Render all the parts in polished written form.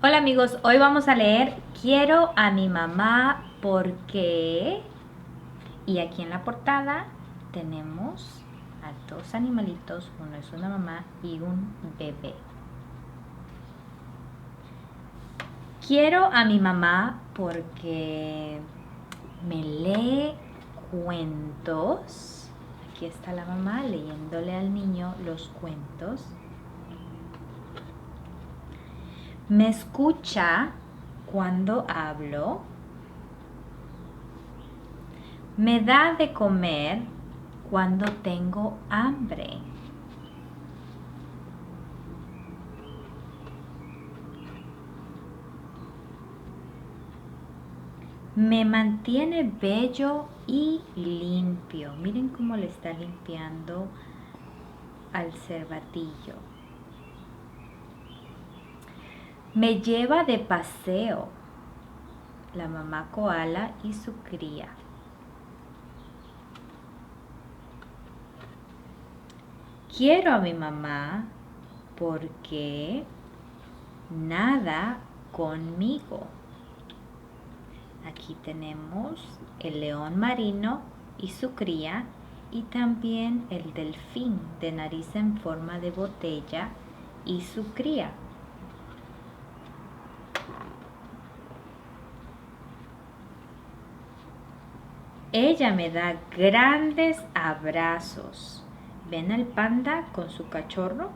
Hola amigos, hoy vamos a leer Quiero a mi mamá porque... Y aquí en la portada tenemos a dos animalitos, uno es una mamá y un bebé. Quiero a mi mamá porque me lee cuentos. Aquí está la mamá leyéndole al niño los cuentos. Me escucha cuando hablo. Me da de comer cuando tengo hambre. Me mantiene bello y limpio. Miren cómo le está limpiando al cervatillo. Me lleva de paseo la mamá koala y su cría. Quiero a mi mamá porque nada conmigo. Aquí tenemos el león marino y su cría y también el delfín de nariz en forma de botella y su cría. Ella me da grandes abrazos. ¿Ven al panda con su cachorro?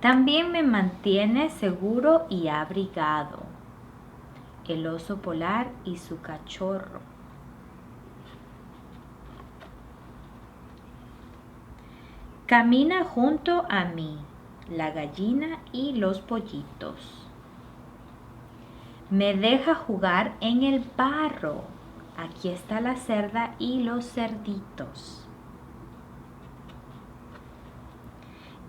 También me mantiene seguro y abrigado. El oso polar y su cachorro. Camina junto a mí, la gallina y los pollitos. Me deja jugar en el barro. Aquí está la cerda y los cerditos.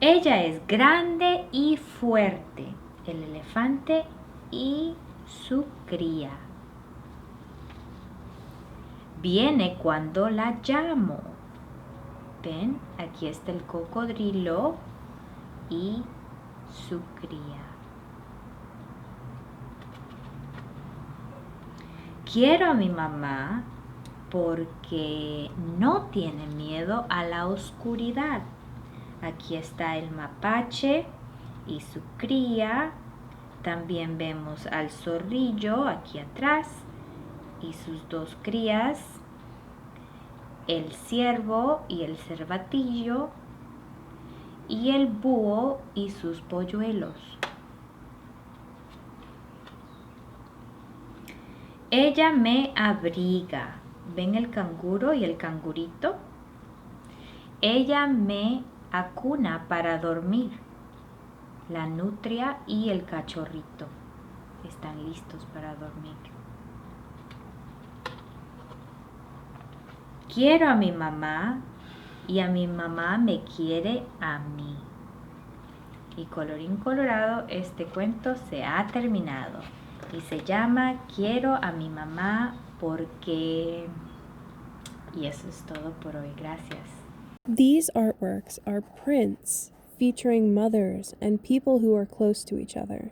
Ella es grande y fuerte, el elefante y su cría. Viene cuando la llamo. Ven, aquí está el cocodrilo y su cría. Quiero a mi mamá porque no tiene miedo a la oscuridad. Aquí está el mapache y su cría. También vemos al zorrillo aquí atrás y sus dos crías. El ciervo y el cervatillo. Y el búho y sus polluelos. Ella me abriga. ¿Ven el canguro y el cangurito? Ella me acuna para dormir. La nutria y el cachorrito están listos para dormir. Quiero a mi mamá y a mi mamá me quiere a mí. Y colorín colorado, este cuento se ha terminado. Y se llama Quiero a mi mamá porque... Y eso es todo por hoy. Gracias. These artworks are prints featuring mothers and people who are close to each other.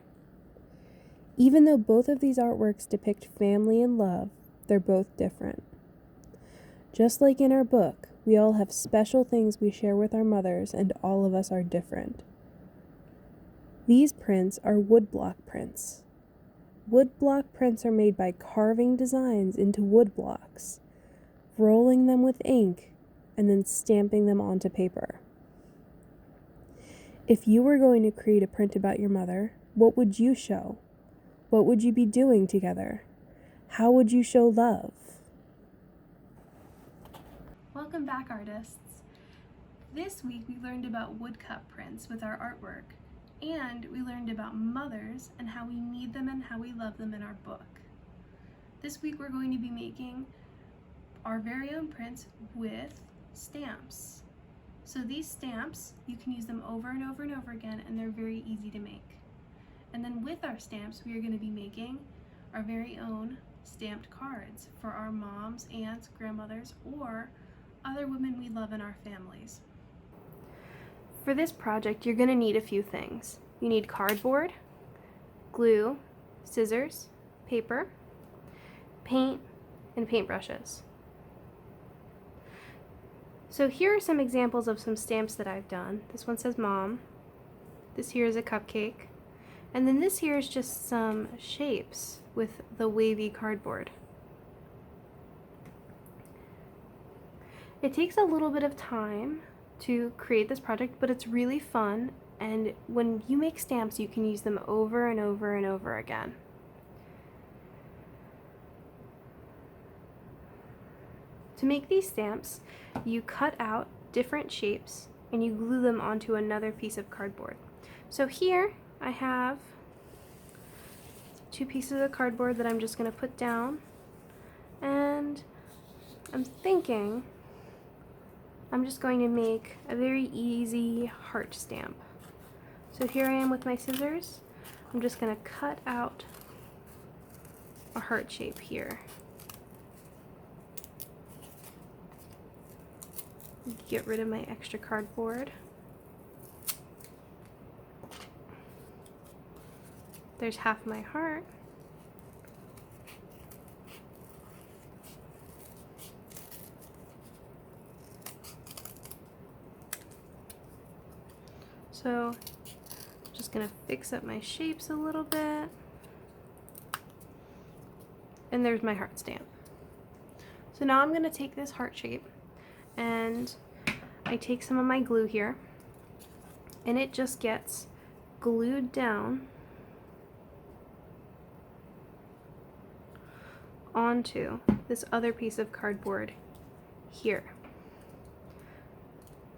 Even though both of these artworks depict family and love, they're both different. Just like in our book, we all have special things we share with our mothers, and all of us are different. These prints are woodblock prints. Woodblock prints are made by carving designs into wood blocks, rolling them with ink, and then stamping them onto paper. If you were going to create a print about your mother, what would you show? What would you be doing together? How would you show love? Welcome back, artists. This week we learned about woodcut prints with our artwork, and we learned about mothers and how we need them and how we love them in our book. This week we're going to be making our very own prints with stamps. So these stamps, you can use them over and over and over again, and they're very easy to make. And then with our stamps, we are going to be making our very own stamped cards for our moms, aunts, grandmothers, or other women we love in our families. For this project, you're going to need a few things. You need cardboard, glue, scissors, paper, paint, and paintbrushes. So here are some examples of some stamps that I've done. This one says Mom. This here is a cupcake. And then this here is just some shapes with the wavy cardboard. It takes a little bit of time to create this project, but it's really fun, and when you make stamps, you can use them over and over and over again. To make these stamps, you cut out different shapes and you glue them onto another piece of cardboard. So here I have 2 pieces of cardboard that I'm just going to put down, and I'm thinking I'm just going to make a very easy heart stamp. So here I am with my scissors. I'm just going to cut out a heart shape here. Get rid of my extra cardboard. There's half my heart. So I'm just gonna fix up my shapes a little bit. And there's my heart stamp. So now I'm gonna take this heart shape and I take some of my glue here, and it just gets glued down onto this other piece of cardboard here.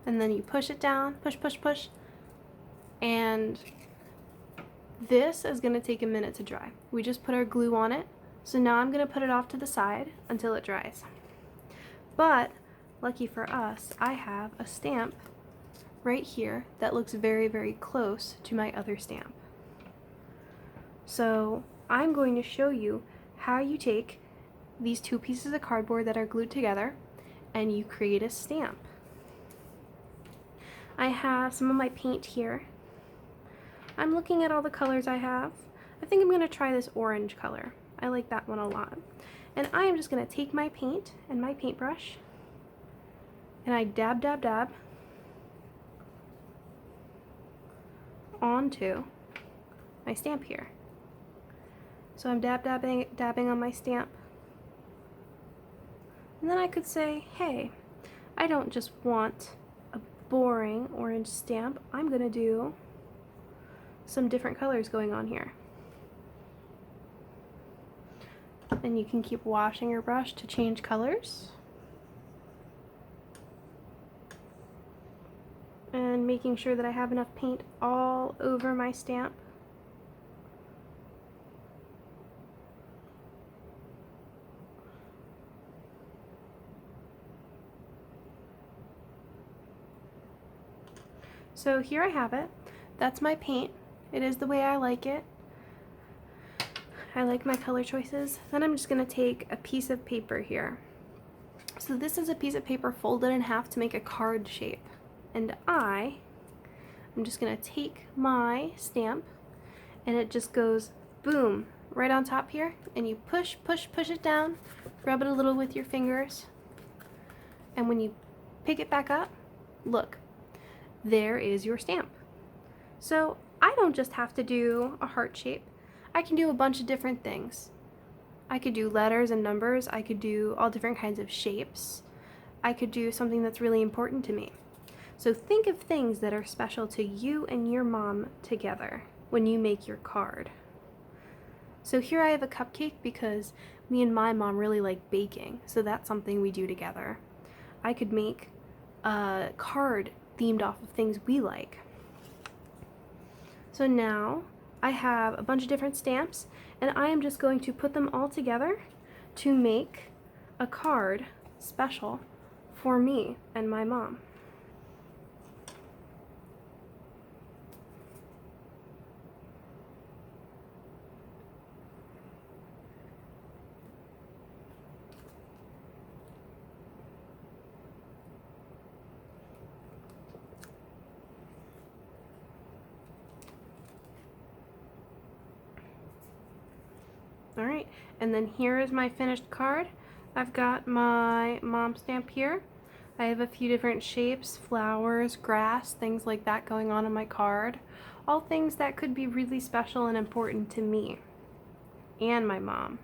And then you push it down, push, push, push, and this is going to take a minute to dry. We just put our glue on it, so now I'm going to put it off to the side until it dries. But lucky for us, I have a stamp right here that looks very, very close to my other stamp. So I'm going to show you how you take these 2 pieces of cardboard that are glued together and you create a stamp. I have some of my paint here. I'm looking at all the colors I have. I think I'm going to try this orange color. I like that one a lot. And I am just going to take my paint and my paintbrush, and I dab, dab, dab onto my stamp here. So I'm dabbing on my stamp. And then I could say, hey, I don't just want a boring orange stamp. I'm gonna do some different colors going on here. And you can keep washing your brush to change colors. And making sure that I have enough paint all over my stamp. So here I have it. That's my paint. It is the way I like it. I like my color choices. Then I'm just going to take a piece of paper here. So this is a piece of paper folded in half to make a card shape. And I'm just going to take my stamp, and it just goes boom right on top here, and you push, push, push it down, rub it a little with your fingers, and when you pick it back up, look, there is your stamp. So I don't just have to do a heart shape. I can do a bunch of different things. I could do letters and numbers. I could do all different kinds of shapes. I could do something that's really important to me. So think of things that are special to you and your mom together when you make your card. So here I have a cupcake because me and my mom really like baking, so that's something we do together. I could make a card themed off of things we like. So now I have a bunch of different stamps, and I am just going to put them all together to make a card special for me and my mom. All right, and then here is my finished card. I've got my mom stamp here. I have a few different shapes, flowers, grass, things like that going on my card. All things that could be really special and important to me and my mom.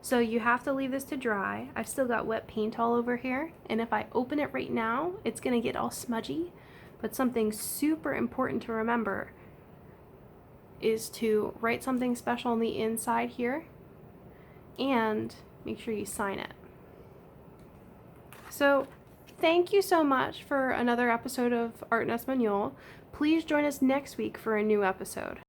So you have to leave this to dry. I've still got wet paint all over here, and if I open it right now, it's gonna get all smudgy. But something super important to remember is to write something special on the inside here and make sure you sign it. So thank you so much for another episode of Art in Español. Please join us next week for a new episode.